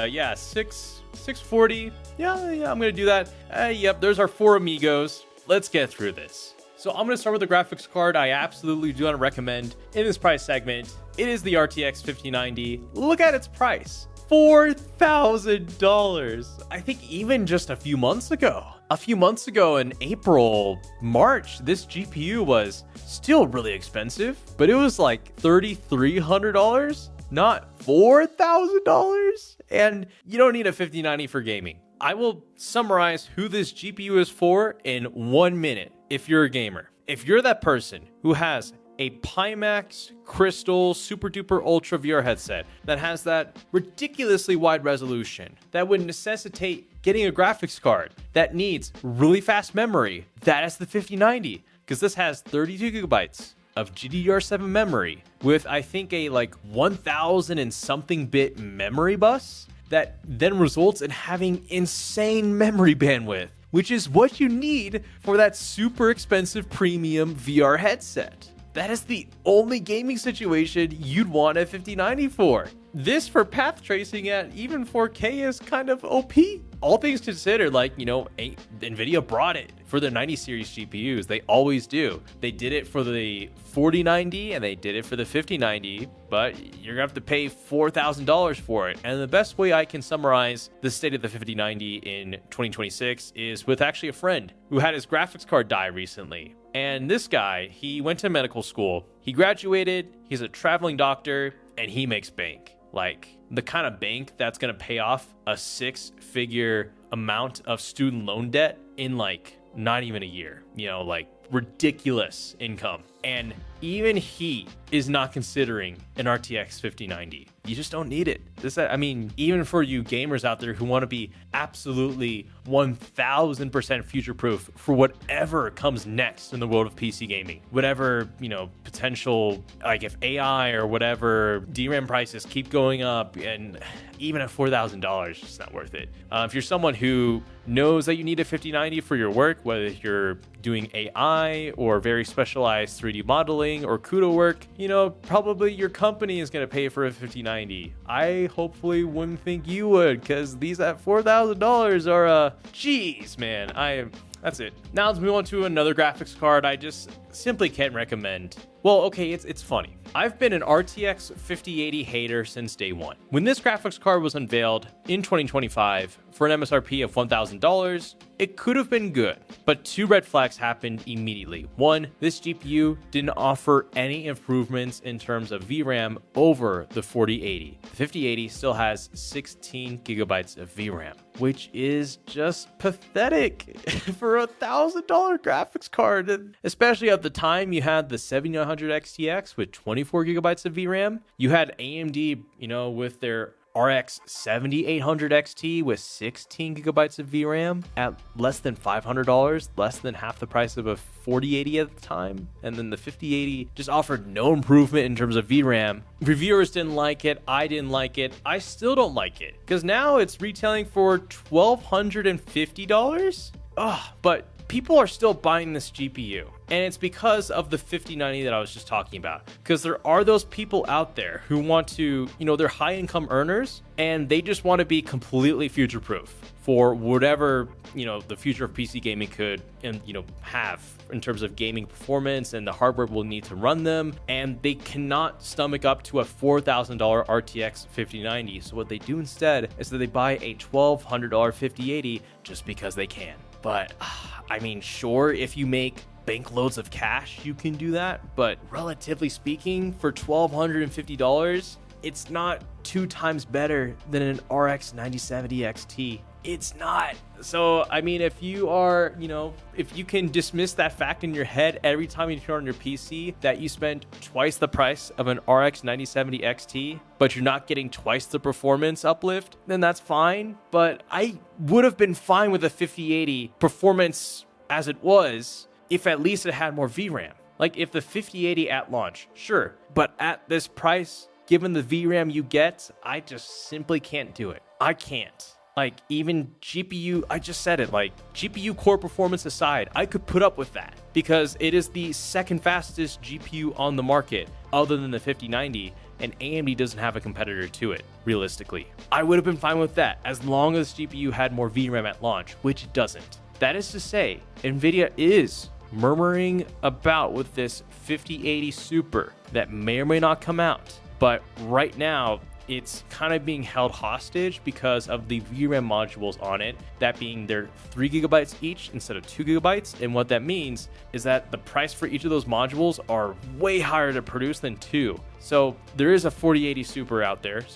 640. Yeah, I'm gonna do that. Yep, there's our 4 amigos. Let's get through this. So I'm gonna start with the graphics card I absolutely do not recommend in this price segment. It is the RTX 5090. Look at its price. $4,000. I think even just a few months ago in April, March, this GPU was still really expensive, but it was like $3,300, not $4,000. And you don't need a 5090 for gaming. I will summarize who this GPU is for in 1 minute if you're a gamer. If you're that person who has a Pimax Crystal Super Duper Ultra VR headset that has that ridiculously wide resolution that would necessitate getting a graphics card that needs really fast memory, that is the 5090, because this has 32 gigabytes of GDDR7 memory with, I think, a like 1000 and something bit memory bus that then results in having insane memory bandwidth, which is what you need for that super expensive premium VR headset. That is the only gaming situation you'd want a 5090 for. This for path tracing at even 4K is kind of OP. All things considered, like, you know, Nvidia brought it for the 90 series GPUs. They always do. They did it for the 4090 and they did it for the 5090, but you're gonna have to pay $4,000 for it. And the best way I can summarize the state of the 5090 in 2026 is with actually a friend who had his graphics card die recently. And this guy, he went to medical school, he graduated, he's a traveling doctor, and he makes bank. Like the kind of bank that's gonna pay off a 6-figure amount of student loan debt in like not even a year, you know, like ridiculous income. And even he is not considering an RTX 5090. You just don't need it. I mean, even for you gamers out there who want to be absolutely 1000% future proof for whatever comes next in the world of PC gaming, whatever, you know, potential, like if AI or whatever DRAM prices keep going up, and even at $4,000, it's not worth it. If you're someone who knows that you need a 5090 for your work, whether you're doing AI or very specialized 3D modeling or CUDA work, you know, probably your company is going to pay for a 5090. I hopefully wouldn't think you would, because these at $4,000 are, geez, man, that's it. Now let's move on to another graphics card I just simply can't recommend. Well, okay, it's funny. I've been an RTX 5080 hater since day one. When this graphics card was unveiled in 2025 for an MSRP of $1,000, it could have been good, but 2 red flags happened immediately. One, this GPU didn't offer any improvements in terms of VRAM over the 4080. The 5080 still has 16 gigabytes of VRAM, which is just pathetic for a $1,000 graphics card. And especially at the time, you had the 7900 XTX with 24 gigabytes of VRAM. You had AMD, you know, with their RX 7800 XT with 16 gigabytes of VRAM at less than $500, less than half the price of a 4080 at the time. And then the 5080 just offered no improvement in terms of VRAM. Reviewers didn't like it. I didn't like it. I still don't like it because now it's retailing for $1,250. But people are still buying this GPU, and it's because of the 5090 that I was just talking about. Because there are those people out there who want to, they're high income earners and they just want to be completely future proof for whatever, the future of PC gaming could have in terms of gaming performance and the hardware will need to run them. And they cannot stomach up to a $4,000 RTX 5090. So what they do instead is that they buy a $1,200 5080 just because they can. But sure, if you make bank loads of cash, you can do that. But relatively speaking, for $1,250, it's not 2 times better than an RX 9070 XT. It's not. So, if you are, if you can dismiss that fact in your head every time you turn on your PC that you spent twice the price of an RX 9070 XT, but you're not getting twice the performance uplift, then that's fine. But I would have been fine with a 5080 performance as it was if at least it had more VRAM. Like if the 5080 at launch, sure. But at this price, given the VRAM you get, I just simply can't do it. I can't. Like even GPU, I just said it, like GPU core performance aside, I could put up with that because it is the second fastest GPU on the market other than the 5090, and AMD doesn't have a competitor to it, realistically. I would have been fine with that as long as GPU had more VRAM at launch, which it doesn't. That is to say, Nvidia is murmuring about with this 5080 Super that may or may not come out, but right now, it's kind of being held hostage because of the VRAM modules on it, that being they're 3 gigabytes each instead of 2 gigabytes. And what that means is that the price for each of those modules are way higher to produce than 2. So there is a 5080 Super out there.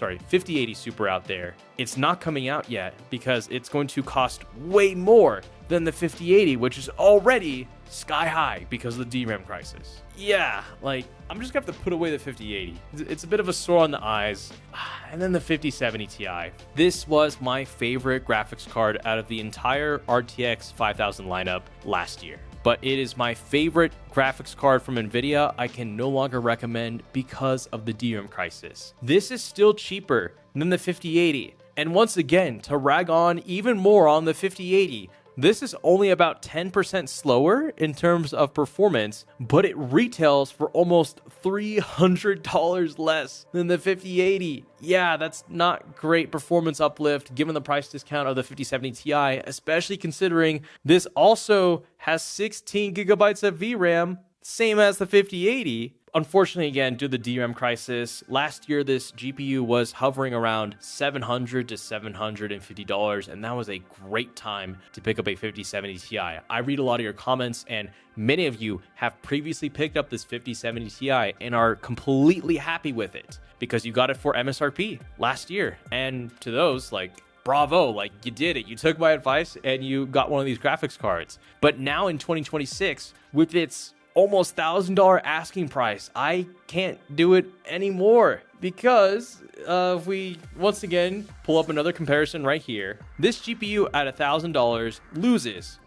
It's not coming out yet because it's going to cost way more than the 5080, which is already sky high because of the DRAM crisis. Yeah, I'm just gonna have to put away the 5080. It's a bit of a sore on the eyes. And then the 5070 Ti. This was my favorite graphics card out of the entire RTX 5000 lineup last year. But it is my favorite graphics card from Nvidia I can no longer recommend because of the DRAM crisis. This is still cheaper than the 5080. And once again, to rag on even more on the 5080, this is only about 10% slower in terms of performance, but it retails for almost $300 less than the 5080. Yeah, that's not great performance uplift given the price discount of the 5070 Ti, especially considering this also has 16 gigabytes of VRAM, same as the 5080. Unfortunately, again, due to the DRAM crisis, last year this GPU was hovering around $700 to $750, and that was a great time to pick up a 5070 Ti. I read a lot of your comments, and many of you have previously picked up this 5070 Ti and are completely happy with it because you got it for MSRP last year. And to those, bravo, you did it. You took my advice and you got one of these graphics cards. But now in 2026, with its almost $1,000 asking price, I can't do it anymore because if we once again pull up another comparison right here, this GPU at $1,000 loses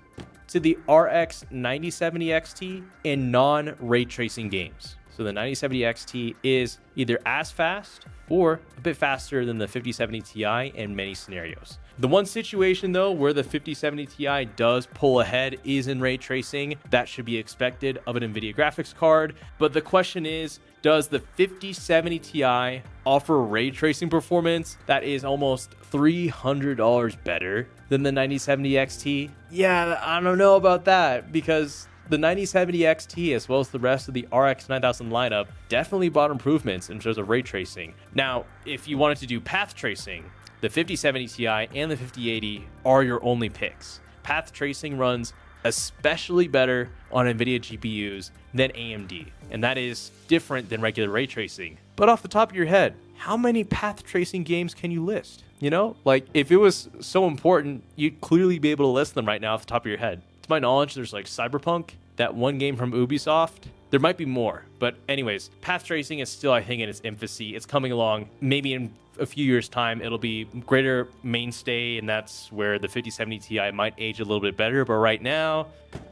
to the RX 9070 XT in non-ray tracing games. So the 9070 XT is either as fast or a bit faster than the 5070 Ti in many scenarios. The one situation though where the 5070 Ti does pull ahead is in ray tracing. That should be expected of an Nvidia graphics card. But the question is, does the 5070 Ti offer ray tracing performance that is almost $300 better than the 9070 XT? Yeah, I don't know about that because the 9070 XT, as well as the rest of the RX 9000 lineup, definitely brought improvements in terms of ray tracing. Now, if you wanted to do path tracing, the 5070 Ti and the 5080 are your only picks. Path tracing runs especially better on Nvidia GPUs than AMD, and that is different than regular ray tracing. But off the top of your head, how many path tracing games can you list? If it was so important, you'd clearly be able to list them right now off the top of your head. To my knowledge, there's Cyberpunk, that one game from Ubisoft, There might be more, but anyways, path tracing is still, I think, in its infancy. It's coming along. Maybe in a few years' time, it'll be greater mainstay, and that's where the 5070 Ti might age a little bit better. But right now,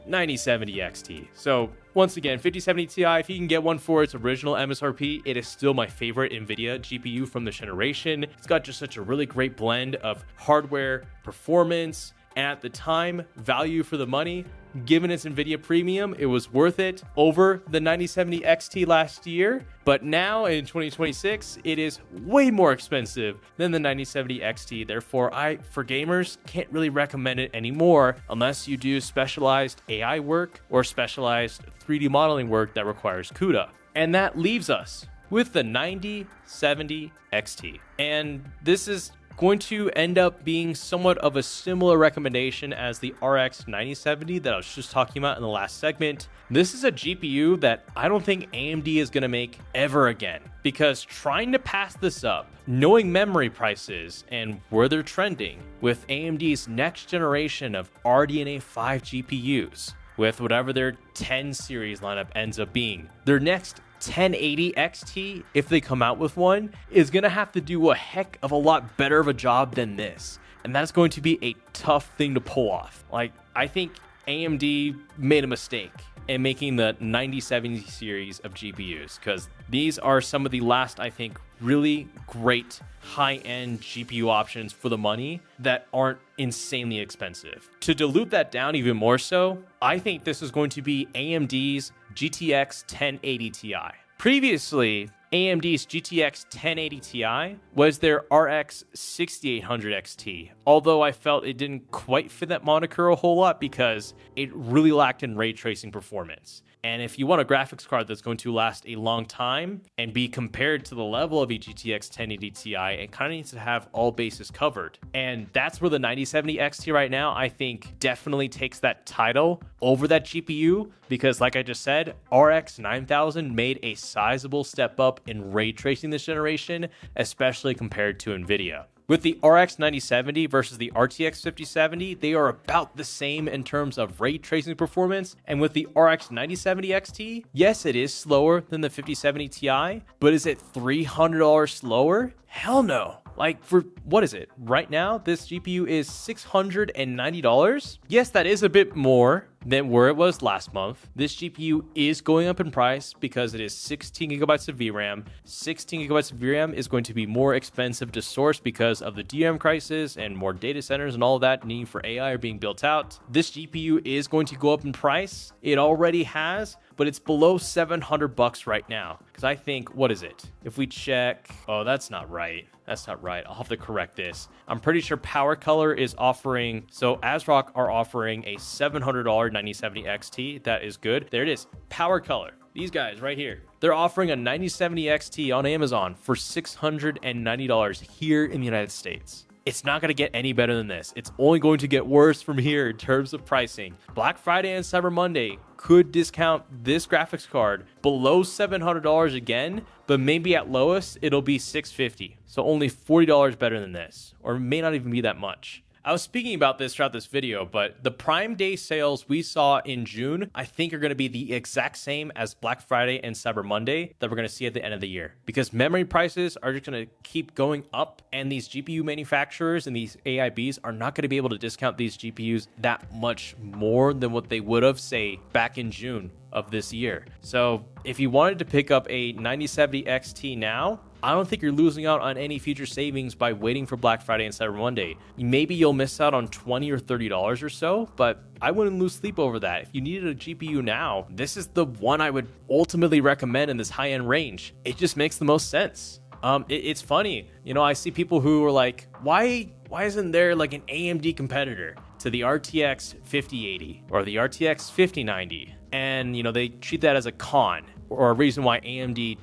9070 XT. So once again, 5070 Ti, if you can get one for its original MSRP, it is still my favorite Nvidia GPU from this generation. It's got just such a really great blend of hardware, performance, and at the time, value for the money. Given its Nvidia premium, it was worth it over the 9070 XT last year. But now in 2026, it is way more expensive than the 9070 XT. Therefore, for gamers, can't really recommend it anymore unless you do specialized AI work or specialized 3D modeling work that requires CUDA. And that leaves us with the 9070 XT. And this is going to end up being somewhat of a similar recommendation as the RX 9070 that I was just talking about in the last segment. This is a GPU that I don't think AMD is going to make ever again, because trying to pass this up, knowing memory prices and where they're trending with AMD's next generation of RDNA 5 GPUs, with whatever their 10 series lineup ends up being, their next 1080 XT, if they come out with one, is going to have to do a heck of a lot better of a job than this. And that's going to be a tough thing to pull off. Like, I think AMD made a mistake in making the 9070 series of GPUs, because these are some of the last, I think, really great high-end GPU options for the money that aren't insanely expensive. To dilute that down even more so, I think this is going to be AMD's GTX 1080 Ti. Previously, AMD's GTX 1080 Ti was their RX 6800 XT, although I felt it didn't quite fit that moniker a whole lot because it really lacked in ray tracing performance. And if you want a graphics card that's going to last a long time and be compared to the level of a GTX 1080 Ti, it kind of needs to have all bases covered. And that's where the 9070 XT right now, I think, definitely takes that title over that GPU, because like I just said, RX 9000 made a sizable step up in ray tracing this generation, especially compared to Nvidia. With the RX 9070 versus the RTX 5070, they are about the same in terms of ray tracing performance. And with the RX 9070 XT, yes, it is slower than the 5070 Ti, but is it $300 slower? Hell no. Like, for what is it? Right now, this GPU is $690. Yes, that is a bit more than where it was last month. This GPU is going up in price because it is 16 gigabytes of VRAM. 16 gigabytes of VRAM is going to be more expensive to source because of the DRAM crisis and more data centers and all of that need for AI are being built out. This GPU is going to go up in price. It already has, but it's below $700 right now. Because I think, what is it? If we check, oh, that's not right. That's not right. I'll have to correct this. I'm pretty sure Power Color is offering, so ASRock are offering a $700 9070 XT. That is good. There it is. Power Color. These guys right here. They're offering a 9070 XT on Amazon for $690 here in the United States. It's not going to get any better than this. It's only going to get worse from here in terms of pricing. Black Friday and Cyber Monday could discount this graphics card below $700 again, but maybe at lowest, it'll be $650. So only $40 better than this, or may not even be that much. I was speaking about this throughout this video, but the Prime Day sales we saw in June, I think are going to be the exact same as Black Friday and Cyber Monday that we're going to see at the end of the year. Because memory prices are just going to keep going up, and these GPU manufacturers and these AIBs are not going to be able to discount these GPUs that much more than what they would have, say, back in June of this year. So if you wanted to pick up a 9070 XT now, I don't think you're losing out on any future savings by waiting for Black Friday and Cyber Monday. Maybe you'll miss out on $20 or $30 or so, but I wouldn't lose sleep over that. If you needed a GPU now, this is the one I would ultimately recommend in this high-end range. It just makes the most sense. It's funny, you know, I see people who are like, why isn't there like an AMD competitor to the RTX 5080 or the RTX 5090? And, you know, they treat that as a con or a reason why AMD,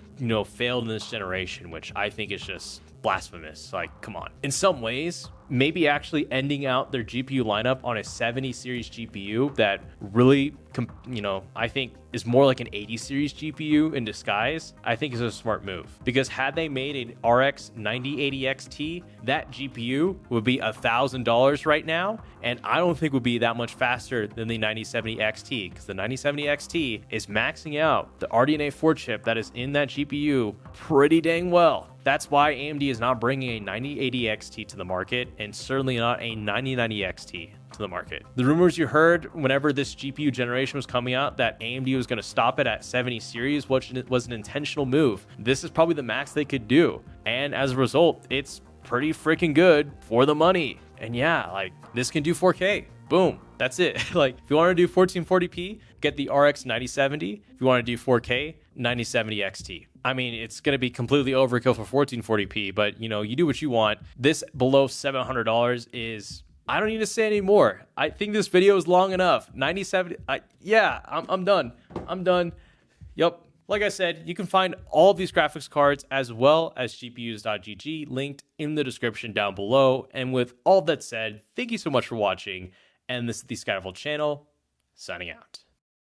failed in this generation, which I think is just blasphemous. Like, come on. In some ways, maybe actually ending out their GPU lineup on a 70 series GPU that really, I think is more like an 80 series GPU in disguise, I think is a smart move. Because had they made an RX 9080 XT, that GPU would be $1,000 right now, and I don't think would be that much faster than the 9070 XT, because the 9070 XT is maxing out the RDNA 4 chip that is in that GPU pretty dang well. That's why AMD is not bringing a 9080 XT to the market, and certainly not a 9090 XT to the market. The rumors you heard whenever this GPU generation was coming out that AMD was going to stop it at 70 series was an intentional move. This is probably the max they could do, and as a result, it's pretty freaking good for the money. And yeah, like, this can do 4K. Boom, that's it. Like, if you want to do 1440p, get the RX 9070. If you want to do 4K, 9070 XT. I mean, it's going to be completely overkill for 1440p, but you do what you want. This below $700 is, I don't need to say any more. I think this video is long enough. 9070, I'm done. I'm done. Yep. Like I said, you can find all of these graphics cards as well as GPUs.gg linked in the description down below. And with all that said, thank you so much for watching. And this is the Skyfall channel, signing out.